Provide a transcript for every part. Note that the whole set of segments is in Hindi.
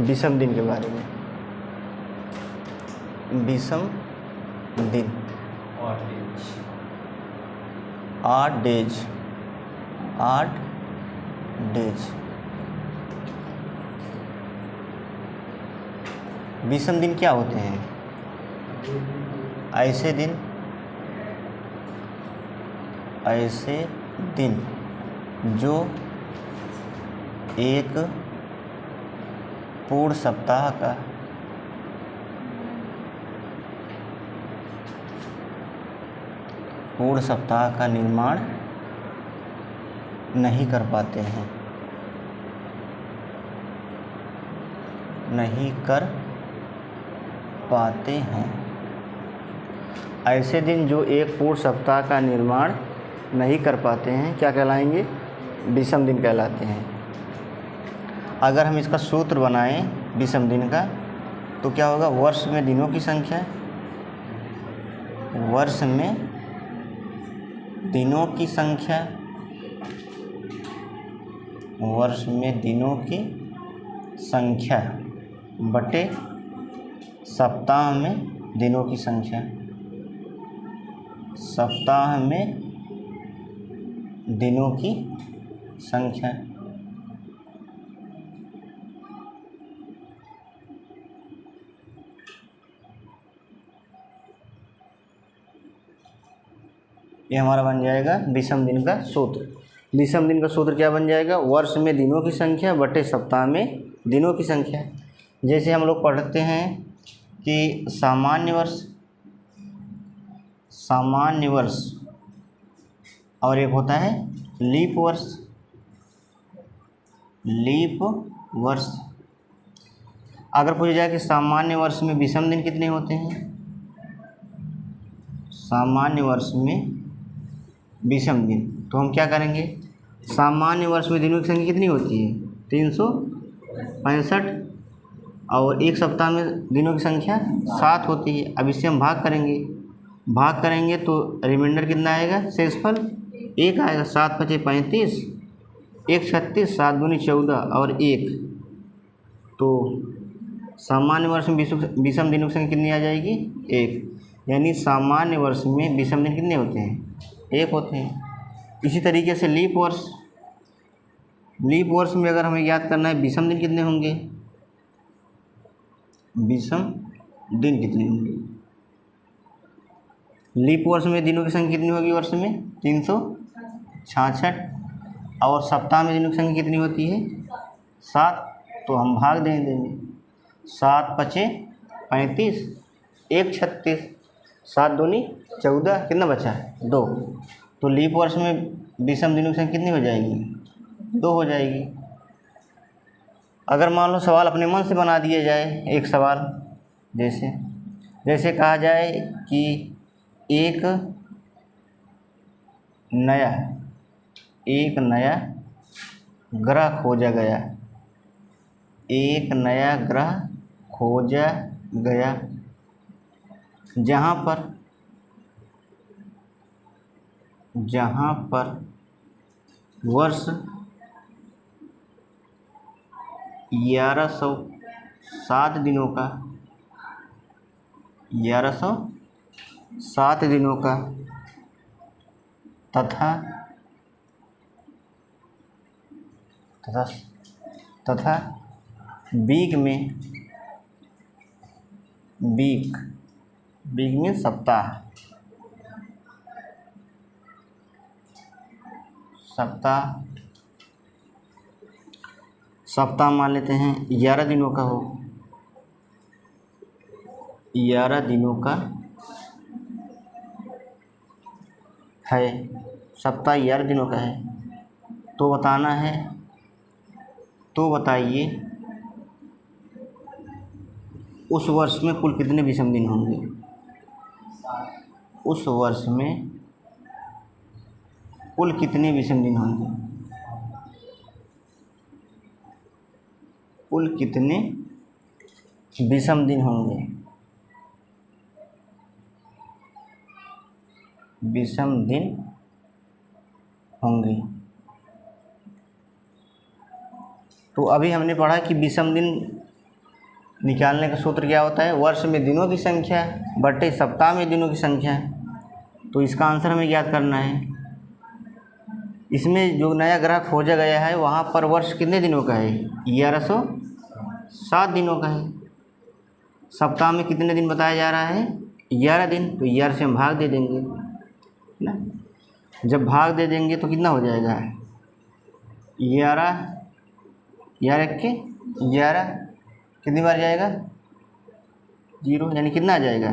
विषम दिन के बारे में। विषम दिन 8 डेज। विषम दिन क्या होते हैं? ऐसे दिन जो एक पूर्ण सप्ताह का निर्माण नहीं कर पाते हैं। ऐसे दिन जो एक पूर्ण सप्ताह का निर्माण नहीं कर पाते हैं क्या कहलाएंगे? विषम दिन कहलाते हैं। अगर हम इसका सूत्र बनाएं विषम दिन का तो क्या होगा? वर्ष में दिनों की संख्या, बटे सप्ताह में दिनों की संख्या। ये हमारा बन जाएगा विषम दिन का सूत्र। विषम दिन का सूत्र क्या बन जाएगा? वर्ष में दिनों की संख्या बटे सप्ताह में दिनों की संख्या। जैसे हम लोग पढ़ते हैं कि सामान्य वर्ष और एक होता है लीप वर्ष। अगर पूछा जाए कि सामान्य वर्ष में विषम दिन कितने होते हैं? सामान्य वर्ष में विषम दिन, तो हम क्या करेंगे? सामान्य वर्ष में दिनों की संख्या कितनी होती है? 365 और एक सप्ताह में दिनों की संख्या 7 होती है। अब इससे हम भाग करेंगे तो रिमाइंडर कितना आएगा? शेषफल 1 आएगा। 7 × 5 = 35, 1 × 36, 7 × 2 = 14 और 1। तो सामान्य वर्ष में विषम दिनों की संख्या कितनी आ जाएगी? 1। यानी सामान्य वर्ष में विषम दिन कितने होते हैं? 1 होते हैं। इसी तरीके से लीप वर्ष में अगर हमें याद करना है विषम दिन कितने होंगे? लीप वर्ष में दिनों की संख्या कितनी होगी? वर्ष में 366 और सप्ताह में दिनों की संख्या कितनी होती है? 7। तो हम भाग देंगे। 7 × 5 = 35, 1 × 36, 7 × 2 = 14, कितना बचा है? 2। तो लीप वर्ष में विषम दिनों की संख्या कितनी हो जाएगी? 2 हो जाएगी। अगर मान लो सवाल अपने मन से बना दिया जाए, एक सवाल जैसे कहा जाए कि एक नया ग्रह खोजा गया। एक नया ग्रह खोजा गया जहाँ पर वर्ष 1107 दिनों का तथा वीक में सप्ताह मान लेते हैं 11 दिनों का हो। 11 दिनों का है, सप्ताह 11 दिनों का है। तो बताना है, तो बताइए उस वर्ष में कुल कितने विषम दिन होंगे? उस वर्ष में कुल कितने विषम दिन होंगे? कुल कितने विषम दिन होंगे? विषम दिन होंगे। तो अभी हमने पढ़ा कि विषम दिन निकालने का सूत्र क्या होता है, वर्ष में दिनों की संख्या बटे सप्ताह में दिनों की संख्या। तो इसका आंसर हमें याद करना है। इसमें जो नया ग्राहक खोजा गया है वहाँ पर वर्ष कितने दिनों का है, 1107 दिनों का है। सप्ताह में कितने दिन बताया जा रहा है, 11 दिन। तो 11 से हम भाग दे देंगे ना। जब भाग दे देंगे तो कितना हो जाएगा, 11 के 11 कितनी बार जाएगा, 0, यानी कितना आ जाएगा,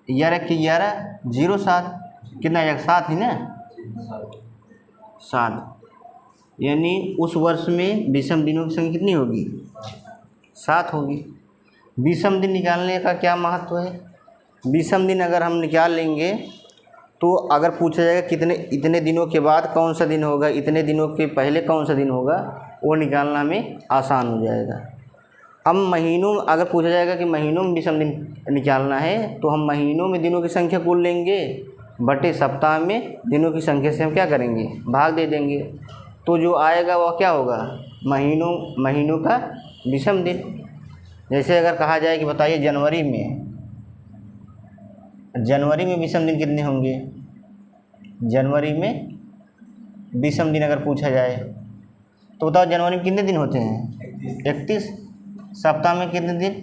11 के 11 0 7 कितना आ जाएगा, 7 ही ना, 7। यानी उस वर्ष में विषम दिनों की संख्या कितनी होगी, 7 होगी। विषम दिन निकालने का क्या महत्व है, विषम दिन अगर हम निकाल लेंगे तो अगर पूछा जाएगा कितने इतने दिनों के बाद कौन सा दिन होगा, इतने दिनों के पहले कौन सा दिन होगा, वो निकालना हमें आसान हो जाएगा। अब महीनों अगर पूछा जाएगा कि महीनों में विषम दिन निकालना है तो हम महीनों में दिनों की संख्या कुल लेंगे बटे सप्ताह में दिनों की संख्या से हम क्या करेंगे, भाग दे देंगे। तो जो आएगा वह क्या होगा, महीनों का विषम दिन। जैसे अगर कहा जाए कि बताइए जनवरी में विषम दिन कितने होंगे, जनवरी में विषम दिन अगर पूछा जाए तो बताओ जनवरी में कितने दिन होते हैं, 31। सप्ताह में कितने दिन,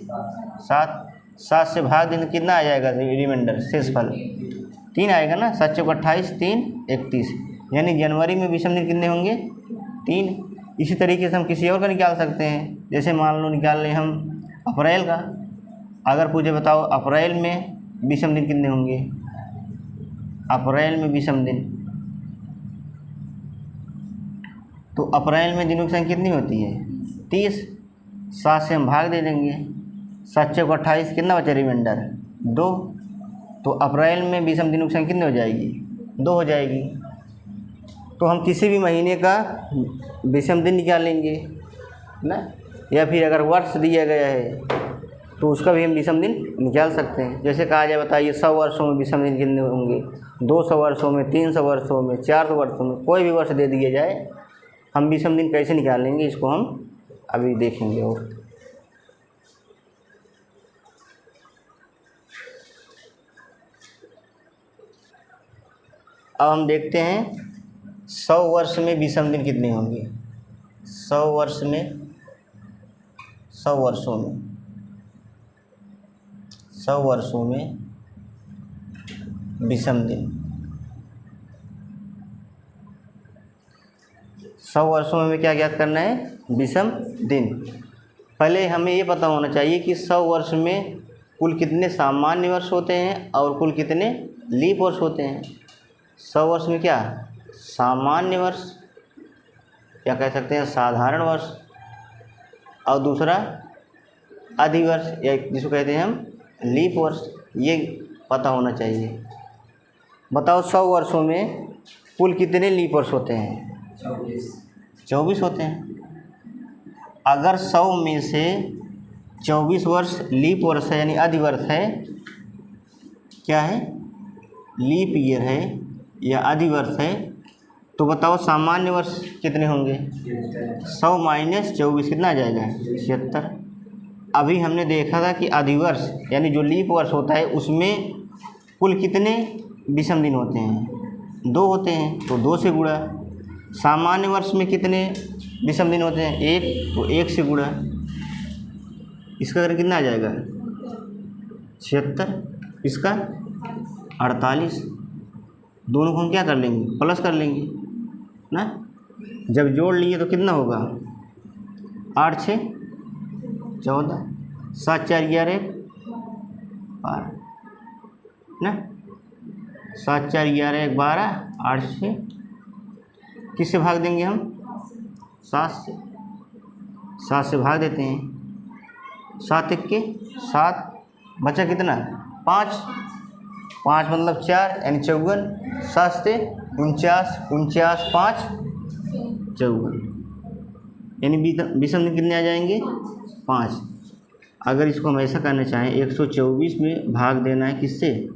7 से भाग देंगे कितना आ जाएगा, रिमाइंडर शेषफल 3 आएगा ना, 7 चौक 28 3 31। यानी जनवरी में विषम दिन कितने होंगे, 3। इसी तरीके से हम किसी और का निकाल सकते हैं। जैसे मान लो निकाल लें हम अप्रैल का, अगर पूछे बताओ अप्रैल में विषम दिन कितने होंगे, अप्रैल में विषम दिन, तो अप्रैल में दिनों की संख्या कितनी होती है, 30। 7 से हम भाग दे देंगे, 7 चौक 28 कितना बचा रिमाइंडर 2। तो अप्रैल में विषम दिनों की संख्या कितनी हो जाएगी, 2 हो जाएगी। तो हम किसी भी महीने का विषम दिन निकालेंगे ना, या फिर अगर वर्ष दिया गया है तो उसका भी हम विषम दिन निकाल सकते हैं। जैसे कहा जाए बताइए 100 वर्षों में विषम दिन कितने होंगे, 200 वर्षों में, 300 वर्षों में, 400 वर्षों में, कोई भी वर्ष दे दिया जाए हम विषम दिन कैसे निकालेंगे इसको हम अभी देखेंगे। और अब हम देखते हैं 100 वर्ष में विषम दिन कितने होंगे। 100 वर्षों में विषम दिन, 100 वर्षों में क्या ज्ञात करना है, विषम दिन। पहले हमें ये पता होना चाहिए कि 100 वर्ष में कुल कितने सामान्य वर्ष होते हैं और कुल कितने लीप वर्ष होते हैं। 100 वर्ष में क्या, सामान्य वर्ष या कह सकते हैं साधारण वर्ष, और दूसरा अधिवर्ष या जिसको कहते हैं हम लीप वर्ष, ये पता होना चाहिए। बताओ 100 वर्षों में कुल कितने लीप वर्ष होते हैं, 24 होते हैं। अगर 100 में से 24 वर्ष लीप वर्ष है यानी अधिवर्ष है, क्या है, लीप ईयर है या अधिवर्ष है, तो बताओ सामान्य वर्ष कितने होंगे, 100 माइनस 24 कितना आ जाएगा, 76। अभी हमने देखा था कि अधिवर्ष यानी जो लीप वर्ष होता है उसमें कुल कितने विषम दिन होते हैं, 2 होते हैं, तो 2 से गुणा। सामान्य वर्ष में कितने विषम दिन होते हैं, 1, तो 1 से गुणा। इसका अगर कितना आ जाएगा, 76, इसका 48। दोनों को हम क्या कर लेंगे, प्लस कर लेंगे ना। जब जोड़ लिए तो कितना होगा, 8 6 14, 7 4 11 12 ना, 7 4 11 12, 8 से किससे भाग देंगे हम, 7 से भाग देते हैं। 7 1 के 7, बचा कितना 5 मतलब 4 यानी 54। 7 से 49 5 54 यानी विषम दिन कितने आ जाएंगे, 5। अगर इसको हम ऐसा करना चाहें 124 में भाग देना है किससे,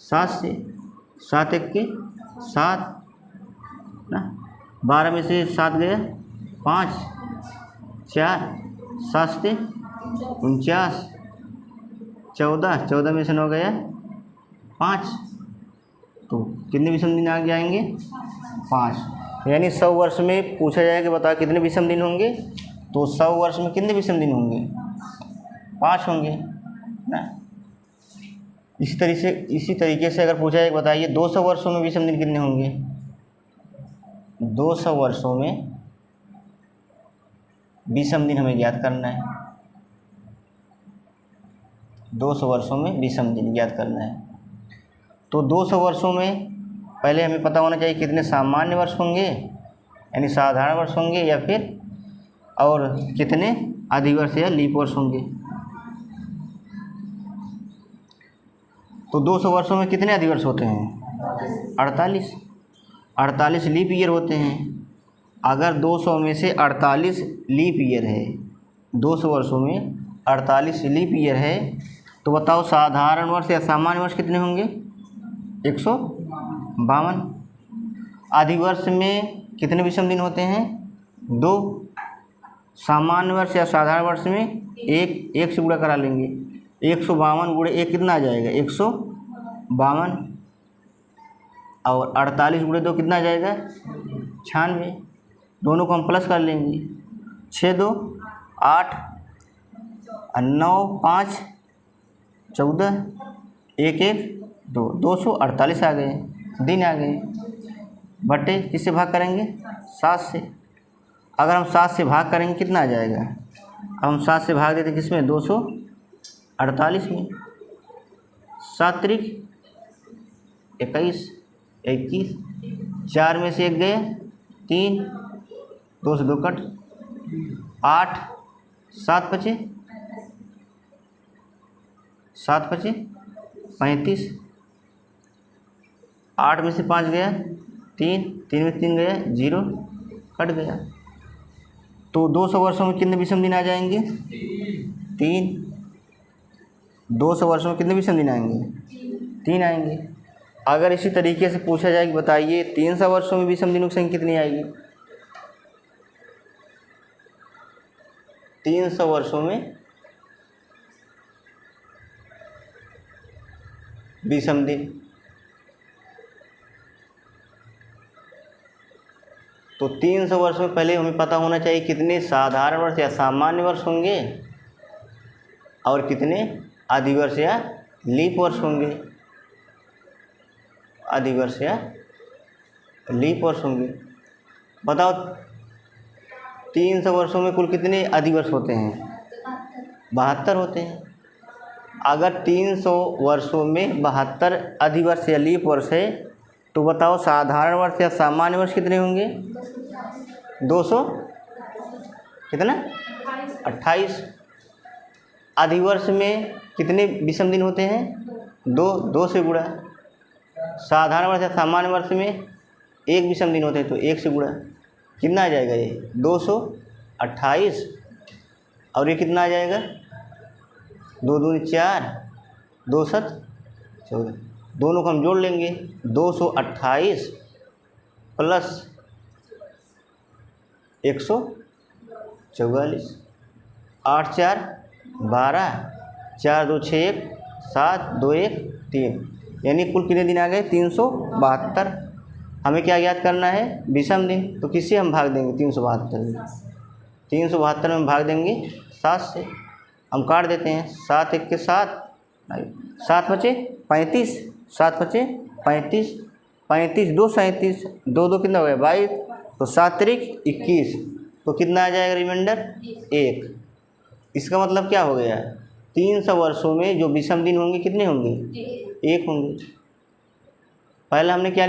7 से। 7 1 के 7 ना, 12 में से 7 गया 5, 4, 7 से 49, 14 में से 9 गया 5, तो कितने विषम दिन आगे आएंगे? 5। यानी 100 वर्ष में पूछा जाएगा बताओ कितने विषम दिन होंगे, तो 100 वर्ष में कितने विषम दिन होंगे? 5 होंगे ना। इसी तरीके से अगर पूछा जाए बताइए 200 वर्षों में विषम दिन कितने होंगे? 200 वर्षों में विषम दिन हमें ज्ञात करना है। 200 वर्षों में विषम दिन ज्ञात करना है। तो 200 वर्षों में पहले हमें पता होना चाहिए कितने सामान्य वर्ष होंगे, यानी साधारण वर्ष होंगे, या फिर और कितने अधिवर्ष या लीप वर्ष होंगे। तो 200 वर्षों में कितने अधिवर्ष होते हैं? 48 लीप ईयर होते हैं। अगर 200 में से 48 लीप ईयर है, 200 वर्षों में 48 लीप ईयर है, तो बताओ साधारण वर्ष या सामान्य वर्ष कितने होंगे? 152। अधिवर्ष में कितने विषम दिन होते हैं? 2। सामान्य वर्ष या साधारण वर्ष में एक से गुणा करा लेंगे। 152 गुणे 1 कितना आ जाएगा? 152। और 48 गुणे 2 कितना आ जाएगा? 96। दोनों को हम प्लस कर लेंगे। 6 2 8 9 5 14 1 1 2 248 आ गए, दिन आ गए। बटे किससे भाग करेंगे? 7 से। अगर हम 7 से भाग करेंगे कितना आ जाएगा? अब हम 7 से भाग देते किस में? 248 में। 7 त्रिक 21, 21, 4 में से 1 गया 3, 2 से 2 कट 8, 7 बचे 35, 8 में से 5 गया 3, 3 में से 3 गया 0, कट गया। तो 200 वर्षों में कितने विषम दिन आ जाएंगे? 3। 200 वर्षों में कितने विषम दिन आएंगे? 3 आएंगे। अगर इसी तरीके से पूछा जाए कि बताइए 300 वर्षों में विषम दिनों की संख्या कितनी आएगी? 300 वर्षों में विषम दिन, तो 300 वर्ष में पहले हमें पता होना चाहिए कितने साधारण वर्ष या सामान्य वर्ष होंगे और कितने अधिवर्ष या लीप वर्ष होंगे। अधिवर्ष या लीप वर्ष होंगे। बताओ 300 वर्षों में कुल कितने अधिवर्ष होते हैं? 72 होते हैं। अगर 300 वर्षों में 72 अधिवर्ष या लीप वर्ष है, तो बताओ साधारण वर्ष या सामान्य वर्ष कितने होंगे? 200 कितना? 28। अधिवर्ष में कितने विषम दिन होते हैं? 2 से गुणा। साधारण वर्ष या सामान्य वर्ष में 1 विषम दिन होते हैं, तो 1 से गुणा। कितना आ जाएगा ये? 228। और ये कितना आ जाएगा? 2 दूनी 4, 2 7 14। दोनों को हम जोड़ लेंगे। 228 प्लस 144। 8 4 12, 4 2 6 1 7 2 1 3, यानी कुल कितने दिन आ गए? 372। हमें क्या याद करना है? विषम दिन। तो किससे हम भाग देंगे? 372 में। 372 में हम भाग देंगे 7 से। हम काट देते हैं। 7 1 के 7, 7 बचे 35, 7 बचे 35, 35 2 37, 2 2 कितना हो गया? 22। तो 7 त्रिक 21, तो कितना आ जाएगा रिमाइंडर? 1। इसका मतलब क्या हो गया? 300 वर्षों में जो विषम दिन होंगे कितने होंगे? 1 होंगे। पहले हमने क्या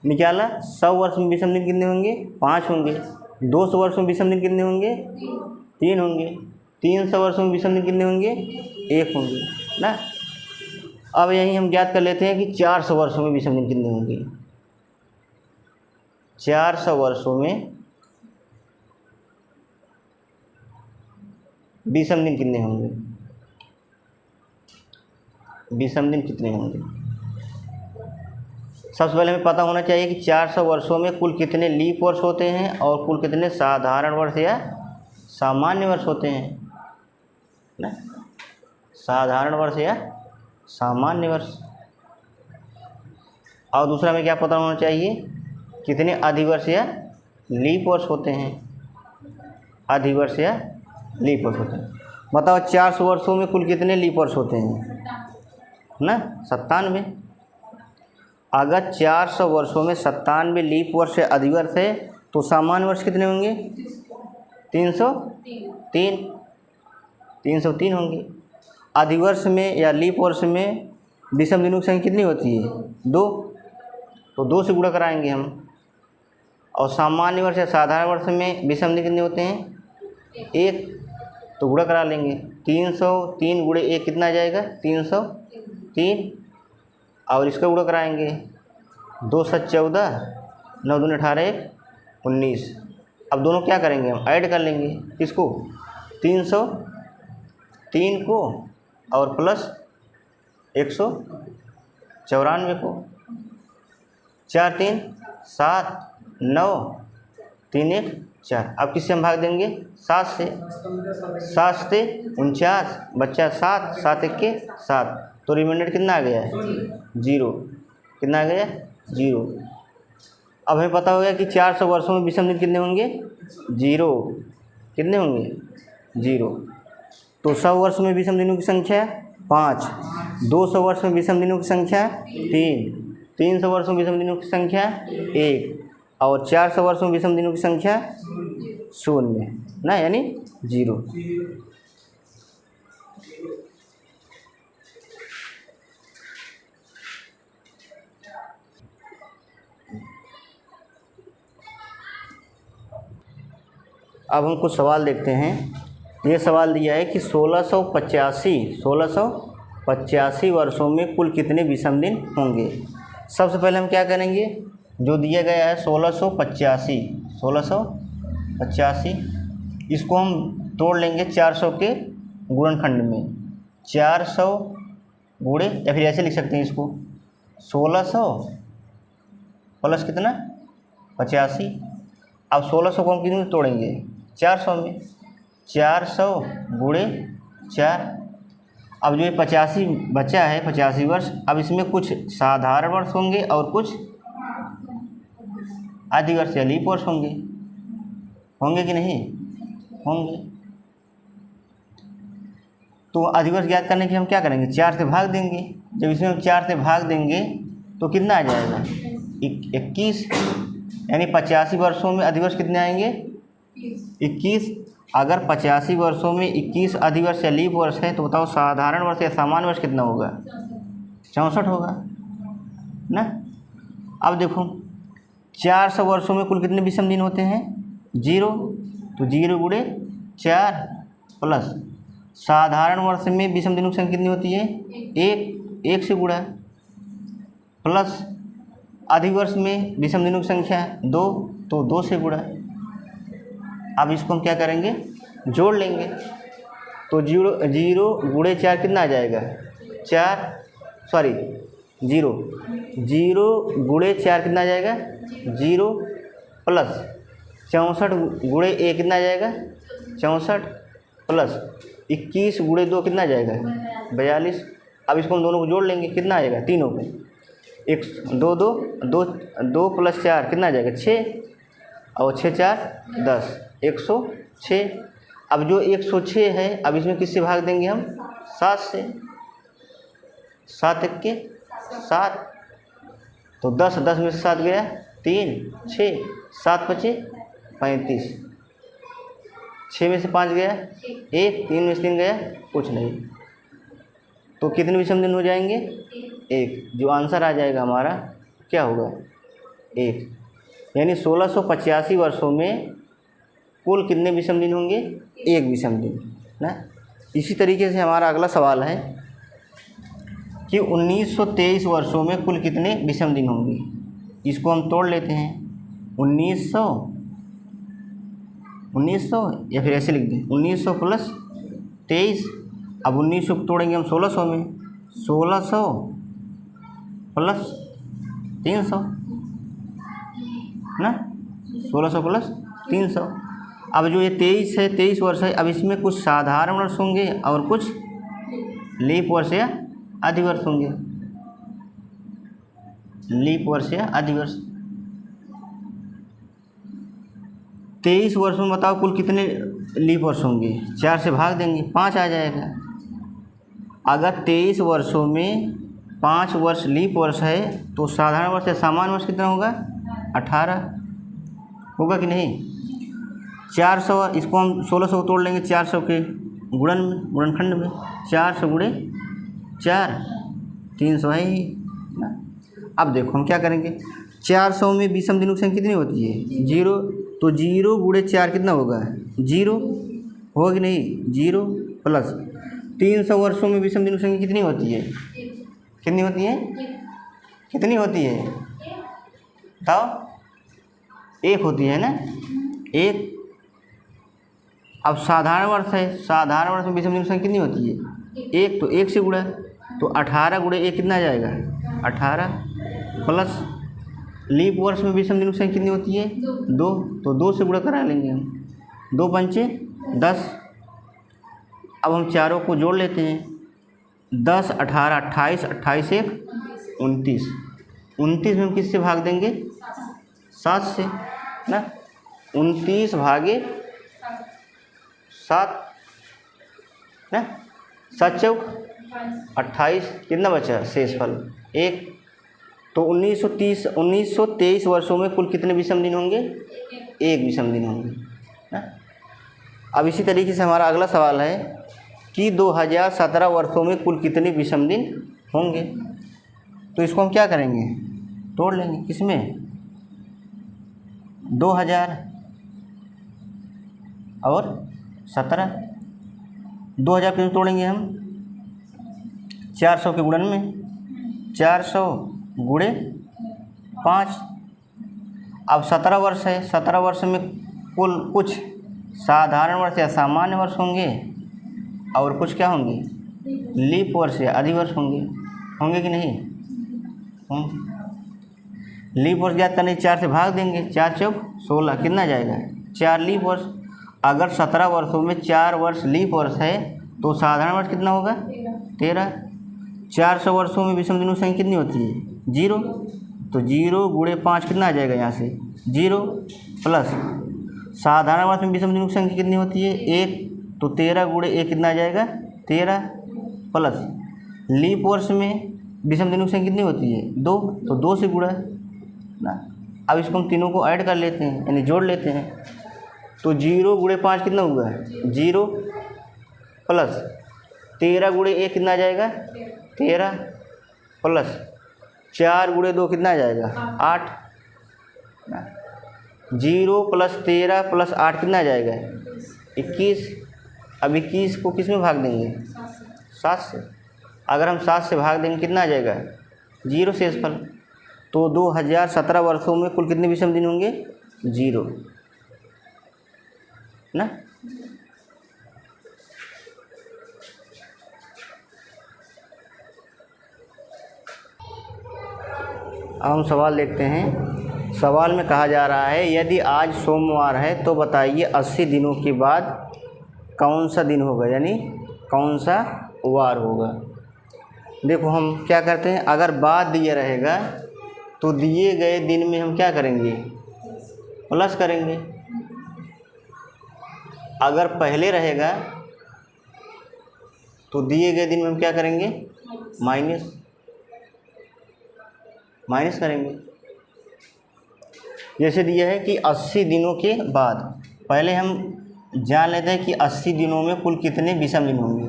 निकाला 100 वर्ष में विषम दिन कितने होंगे? 5 होंगे। 200 वर्ष में विषम दिन कितने होंगे? 3 होंगे। 300 वर्षों में विषम दिन कितने होंगे? 1 होंगे ना। अब यहीं हम ज्ञात कर लेते हैं कि 400 वर्षों में विषम दिन कितने होंगे? 400 वर्षों में विषम दिन कितने होंगे? विषम दिन कितने होंगे? सबसे पहले हमें पता होना चाहिए कि 400 वर्षों में कुल कितने लीप वर्ष होते हैं और कुल कितने साधारण वर्ष या सामान्य वर्ष होते हैं ना, साधारण वर्ष या सामान्य वर्ष। और दूसरा में क्या पता होना चाहिए, कितने अधिवर्ष या लीप वर्ष होते हैं, अधिवर्ष या लीप वर्ष होते हैं। बताओ 400 वर्षों में कुल कितने लीप वर्ष होते हैं ना, 97। अगर 400 वर्षों में 97 लीप वर्ष या अधिवर्ष है तो सामान्य वर्ष कितने होंगे, 303 होंगे। अधिवर्ष में या लीप वर्ष में विषम दिनों की संख्या कितनी होती है, 2, तो 2 से गुणा कराएंगे हम। और सामान्य वर्ष या साधारण वर्ष में विषम दिन कितने होते हैं, 1, तो गुणा करा लेंगे। 303 गुणे 1 कितना आ जाएगा, 303। और इसका गुणा कराएंगे, 2 7 14, 9 दूनी 18, 1 19। अब दोनों क्या करेंगे, हम ऐड कर लेंगे, किसको, 303 को और प्लस 194 को। 4 3 7 9 3 1 4। अब किससे हम भाग देंगे, 7 से। 7 से 49 बच्चा 7, 7 1 के 7, तो रिमाइंडर कितना आ गया है, 0। कितना आ गया, 0। अब हमें पता हो गया कि 400 वर्षों में विषम दिन कितने होंगे, 0। कितने होंगे, 0। तो 100 वर्ष में विषम दिनों की संख्या 5, 200 वर्ष में विषम दिनों की संख्या 3, 300 वर्ष में विषम दिनों की संख्या 1, और 400 वर्ष में विषम दिनों की संख्या 0 ना, यानी 0। अब हम कुछ सवाल देखते हैं। ये सवाल दिया है कि 1685 वर्षों में कुल कितने विषम दिन होंगे। सबसे पहले हम क्या करेंगे, जो दिया गया है 1685, इसको हम तोड़ लेंगे 400 के गुणनखंड में। 400 गुणे, या फिर ऐसे लिख सकते हैं इसको, 1600 प्लस कितना, 85। अब 1600 को हम कितने में तोड़ेंगे, 400 में। 400 गुणे 4। अब जो ये 85 बचा है, 85 वर्ष, अब इसमें कुछ साधारण वर्ष होंगे और कुछ अधिवर्ष या लीप वर्ष होंगे कि नहीं होंगे। तो अधिवर्ष ज्ञात करने के हम क्या करेंगे, 4 से भाग देंगे। जब इसमें हम 4 से भाग देंगे तो कितना आ जाएगा, 21। यानी 85 वर्षों में अधिवर्ष कितने आएंगे, 21। अगर 85 वर्षों में 21 अधिवर्ष या लीप वर्ष है तो बताओ साधारण वर्ष या सामान्य वर्ष कितना होगा, 64 होगा ना। अब देखो 400 वर्षों में कुल कितने विषम दिन होते हैं, 0, तो 0 गुणे 4 प्लस साधारण वर्ष में विषम दिनों की संख्या कितनी होती है, 1 से गुणा, प्लस अधिवर्ष में विषम दिनों की संख्या 2, तो 2 से गुणा। अब इसको हम क्या करेंगे, जोड़ लेंगे। तो 0 गुणे 4 कितना आ जाएगा, 0 गुणे 4 कितना आ जाएगा, 0 प्लस 64 गुणे 1 कितना आ जाएगा, 64 प्लस 21 गुणे 2 कितना आ जाएगा, 42। अब इसको हम दोनों को जोड़ लेंगे, कितना आएगा, तीनों को, 2 प्लस 4 कितना आ जाएगा, 6, और 6 4 10, 106। अब जो 106 है, अब इसमें किससे भाग देंगे हम, 7 से। 7 1 के 7, तो 10 में से 7 गया, 3 6, 7 बचे 35, 6 में से 5 गया 1, 3 में से 3 गया कुछ नहीं, तो कितने विषम दिन हो जाएंगे, 1। जो आंसर आ जाएगा हमारा क्या होगा, 1। यानी 1685 वर्षों में कुल कितने विषम दिन होंगे, 1 विषम दिन ना। इसी तरीके से हमारा अगला सवाल है कि 1923 वर्षों में कुल कितने विषम दिन होंगे। इसको हम तोड़ लेते हैं, 1900 या फिर ऐसे लिख दें, 1900 प्लस 23। अब 1900 को तोड़ेंगे हम 1600 में, 1600 प्लस 300 ना, 1600 प्लस 300। अब जो ये 23 है, 23 वर्ष है, अब इसमें कुछ साधारण वर्ष होंगे और कुछ लीप वर्ष या अधिवर्ष होंगे। लीप वर्ष या अधिवर्ष। 23 वर्ष में बताओ कुल कितने लीप वर्ष होंगे? 4 से भाग देंगे, 5 आ जाएगा। अगर 23 वर्षों में 5 वर्ष लीप वर्ष है तो साधारण वर्ष या सामान्य वर्ष कितना होगा? 18 होगा कि नहीं? 400, इसको हम 1600 तोड़ लेंगे 400 के गुणनखंड में। 400 गुणे 4, 300 है ही ना। अब देखो हम क्या करेंगे, 400 में विषम दिनों की संख्या कितनी होती है? 0। तो 0 गुणे 4 कितना होगा? 0 होगा कि नहीं? 0 प्लस 300 वर्षों में विषम दिनों की संख्या कितनी होती है? कितनी होती है? कितनी होती है बताओ? 1 होती है ना, 1। अब साधारण वर्ष है, साधारण वर्ष में विषम दिनों की संख्या कितनी होती है? 1। तो 1 से गुणा, तो 18 गुणे 1 कितना आ जाएगा? 18 प्लस लीप वर्ष में विषम दिनों की संख्या कितनी होती है? 2। तो 2 से गुणा करा लेंगे हम, 2 पंचे 10। अब हम चारों को जोड़ लेते हैं, 10, 18, 28, 28 1, 29। 29 में हम किससे भाग देंगे? 7 से ना। 29 भागे 7 ना, 7 चौक 28, कितना बचा शेषफल? 1। तो 1923 वर्षों में कुल कितने विषम दिन होंगे? 1 विषम दिन होंगे ना। अब इसी तरीके से हमारा अगला सवाल है कि 2017 वर्षों में कुल कितने विषम दिन होंगे? तो इसको हम क्या करेंगे? तोड़ लेंगे, किसमें? 2000 और 17। 2000 किसमें तोड़ेंगे हम? 400 के गुणन में, 400 गुणे 5। अब 17 वर्ष है, 17 वर्ष में कुल कुछ साधारण वर्ष या सामान्य वर्ष होंगे और कुछ क्या होंगे? लीप वर्ष या अधिवर्ष होंगे। होंगे कि नहीं? होंगे। लीप वर्ष ज्ञात करने 4 से भाग देंगे, 4 चौक 16, कितना जाएगा? 4 लीप वर्ष। अगर 17 वर्षों में 4 वर्ष लीप वर्ष है तो साधारण वर्ष कितना होगा? 13। 400 वर्षों में विषम दिनों की संख्या कितनी होती है? 0। तो 0 गुणे 5 कितना आ जाएगा यहाँ से? 0 प्लस साधारण वर्ष में विषम दिनों की संख्या कितनी होती है? 1। तो 13 गुणे 1 कितना आ जाएगा? 13 प्लस लीप वर्ष में विषम दिनों की संख्या कितनी होती है? 2। तो 2 से गुणा ना। अब इसको हम तीनों को ऐड कर लेते हैं, यानी जोड़ लेते हैं। तो 0 गुणे 5 कितना हुआ? 0 प्लस 13 गुणे 1 कितना आ जाएगा? 13 प्लस 4 गुणे 2 कितना आ जाएगा? 8। 0 प्लस 13 प्लस 8 कितना आ जाएगा? 21। अब 21 को किस में भाग देंगे? 7 से। अगर हम 7 से भाग देंगे कितना आ जाएगा? 0 शेषफल। तो 2017 वर्षों में कुल कितने विषम दिन होंगे? 0 ना। अब हम सवाल देखते हैं। सवाल में कहा जा रहा है यदि आज सोमवार है तो बताइए 80 दिनों के बाद कौन सा दिन होगा, यानी कौन सा वार होगा। देखो हम क्या करते हैं, अगर बाद दिया रहेगा तो दिए गए दिन में हम क्या करेंगे? प्लस करेंगे। अगर पहले रहेगा तो दिए गए दिन में हम क्या करेंगे? माइनस करेंगे। जैसे दिया है कि 80 दिनों के बाद, पहले हम जान लेते हैं कि 80 दिनों में कुल कितने विषम दिन होंगे।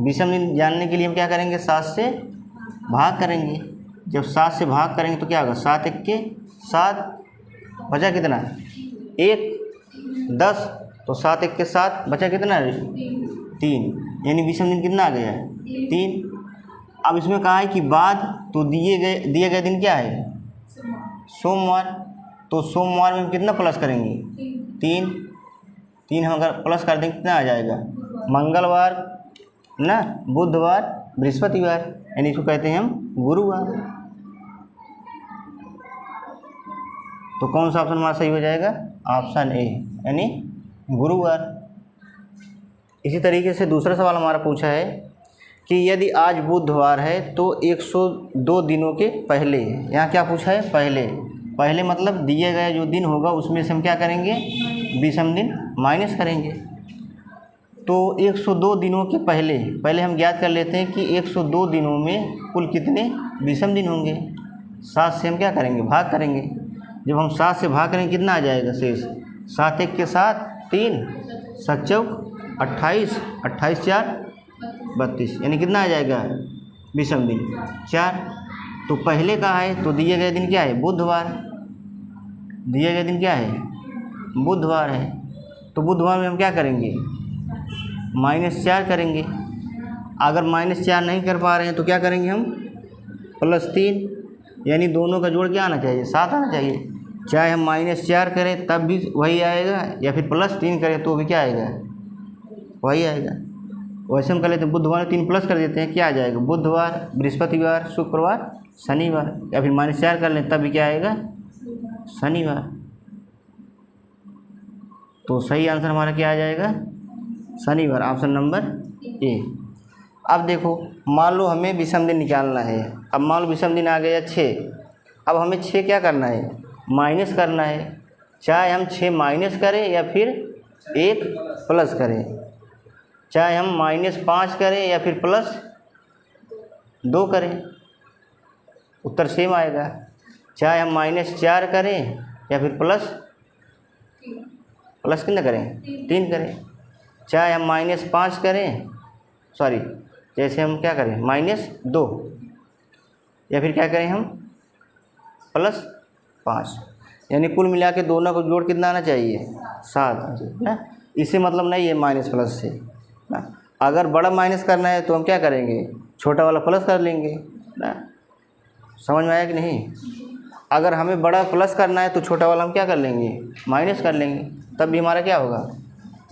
विषम दिन जानने के लिए हम क्या करेंगे? 7 से भाग करेंगे। जब 7 से भाग करेंगे तो क्या होगा? 7 1 के 7, बचा कितना? 1, 10। तो 7 1 के 7, बचा कितना? 3। यानी विषम दिन कितना आ गया? 3। अब इसमें कहा है कि बाद, तो दिए गए दिन क्या है? सोमवार। तो सोमवार में हम कितना प्लस करेंगे? 3 हम अगर प्लस कर देंगे कितना आ जाएगा? मंगलवार ना, बुधवार, बृहस्पतिवार, यानी इसको कहते हैं हम गुरुवार। तो कौन सा ऑप्शन हमारा सही हो जाएगा? ऑप्शन ए, यानी गुरुवार। इसी तरीके से दूसरा सवाल हमारा पूछा है कि यदि आज बुधवार है तो 102 दिनों के पहले, यहाँ क्या पूछा है, पहले। पहले मतलब दिए गए जो दिन होगा उसमें से हम क्या करेंगे, विषम दिन माइनस करेंगे। तो 102 दिनों के पहले हम ज्ञात कर लेते हैं कि 102 दिनों में कुल कितने विषम दिन होंगे। 7 से हम क्या करेंगे, भाग करेंगे। जब हम 7 से भाग करेंगे कितना आ जाएगा शेष, 7 1 के 7 3, 7 चौक 28, 28 4 32, यानी कितना आ जाएगा विषम दिन 4। तो पहले का है तो दिए गए दिन क्या है, बुधवार। दिए गए दिन क्या है, बुधवार है। तो बुधवार में हम क्या करेंगे, -4 करेंगे। अगर -4 नहीं कर पा रहे हैं तो क्या करेंगे हम, +3, यानी दोनों का जोड़ क्या आना चाहिए, 7 आना चाहिए। चाहे हम -4 करें तब भी वही आएगा, या फिर +3 करें तो भी क्या आएगा, वही आएगा। वैसे हम कर लेते हैं बुधवार 3 प्लस कर देते हैं, क्या आ जाएगा, बुधवार, बृहस्पतिवार, शुक्रवार, शनिवार। या फिर -4 कर लें तब भी क्या आएगा, शनिवार। तो सही आंसर हमारा क्या आ जाएगा, शनिवार, ऑप्शन नंबर ए। अब देखो, मान लो हमें विषम दिन निकालना है। अब मान लो विषम दिन आ गया 6। अब हमें 6 क्या करना है, माइनस करना है। चाहे हम 6 माइनस करें या फिर 1 प्लस करें, चाहे हम -5 करें या फिर +2 करें, उत्तर सेम आएगा। चाहे हम -4 करें या फिर प्लस कितना करें, 3 करें। चाहे हम -5 करें, सॉरी, जैसे हम क्या करें -2, या फिर क्या करें हम +5, यानी कुल मिला के दोनों को जोड़ कितना आना चाहिए, 7 ना। इससे मतलब नहीं है माइनस प्लस से ना। अगर बड़ा माइनस करना है तो हम क्या करेंगे, छोटा वाला प्लस कर लेंगे ना। समझ में आया कि नहीं। अगर हमें बड़ा प्लस करना है तो छोटा वाला हम क्या कर लेंगे, माइनस कर लेंगे, तब भी हमारा क्या होगा,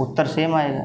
उत्तर सेम आएगा।